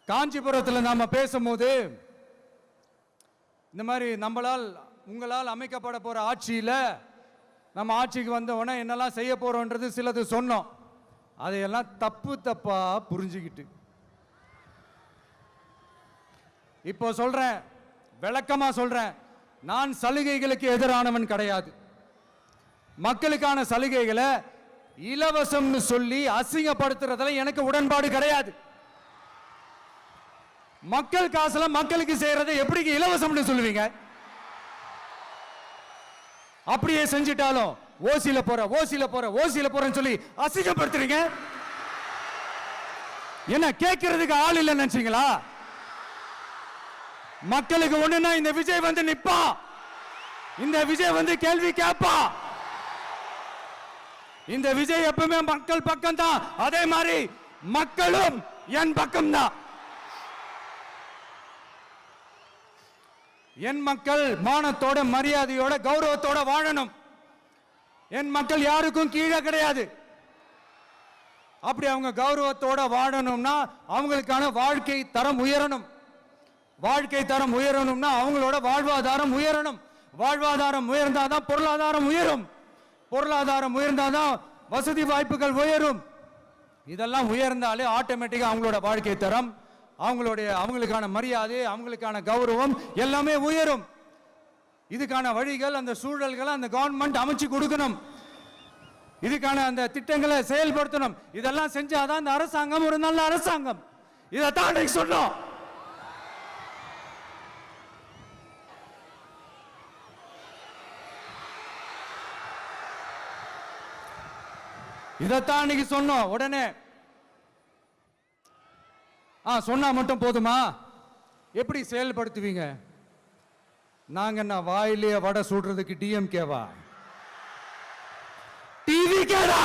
காஞ்சிபுரத்தில் நாம பேசும்போது இந்த மாதிரி உங்களால் அமைக்கப்பட போற ஆட்சியில நம்ம ஆட்சிக்கு வந்த உடனே என்னெல்லாம் செய்ய போறோம்ன்றது சிலது சொன்னோம். அதையெல்லாம் தப்பா புரிஞ்சுக்கிட்டு இப்போ சொல்றேன், விளக்கமா சொல்றேன். நான் சலுகைகளுக்கு எதிரானவன் கிடையாது. மக்களுக்கான சலுகைகளை இலவசம்னு சொல்லி அசிங்கப்படுத்துறதுல எனக்கு உடன்பாடு கிடையாது. மக்கள் காசுல மக்களுக்கு செய்யறதை எப்படி இலவசம்னு சொல்லுவீங்க? அப்படியே செஞ்சிட்டாலும் ஓசில போறேன்னு சொல்லி அசிங்கப்படுத்துறீங்க. என்ன கேட்கறதுக்கு ஆள் இல்லைன்னு நினைச்சீங்களா? மக்களுக்கு ஒண்ணுன்னா இந்த விஜய் வந்து நிப்பா, இந்த விஜய் வந்து கேள்வி கேட்பா. இந்த விஜய் எப்பவுமே மக்கள் பக்கம் தான், அதே மாதிரி மக்களும் என் பக்கம் தான். என் மக்கள் மானத்தோட மரியாதையோட கௌரவத்தோட வாழணும். என் மக்கள் யாருக்கும் கீழே கிடையாது. அப்படி அவங்க கௌரவத்தோட வாழணும்னா அவங்களுக்கான வாழ்க்கை தரம் உயரணும். வாழ்க்கை தரம் உயரணும்னா அவங்களோட வாழ்வாதாரம் உயரணும். வாழ்வாதாரம் உயர்ந்தாதான் பொருளாதாரம் உயரும். பொருளாதாரம் உயர்ந்தாதான் வசதி வாய்ப்புகள் உயரும். இதெல்லாம் உயர்ந்தாலே ஆட்டோமேட்டிக்கா அவங்களோட வாழ்க்கை தரம், அவங்களுக்கான மரியாதை, அவங்களுக்கான கௌரவம் எல்லாமே உயரும். இதுக்கான வழிகள், அந்த சூழல்களை அந்த கவர்மெண்ட் அமைச்சு கொடுக்கணும். இதுக்கான அந்த திட்டங்களை செயல்படுத்தணும். இதெல்லாம் செஞ்சாதான் இந்த அரசாங்கம் ஒரு நல்ல அரசாங்கம். இதைத்தான் சொன்னோம். இதைத்தான் இன்னைக்கு சொன்னோம். உடனே சொன்னா மட்டும் போதுமா? எப்படி செயல்படுத்துவீங்க? நாங்க என்ன வாயிலேயே வடை சுடுறதுக்கு டிஎம்கேவா? டிவி கேடா?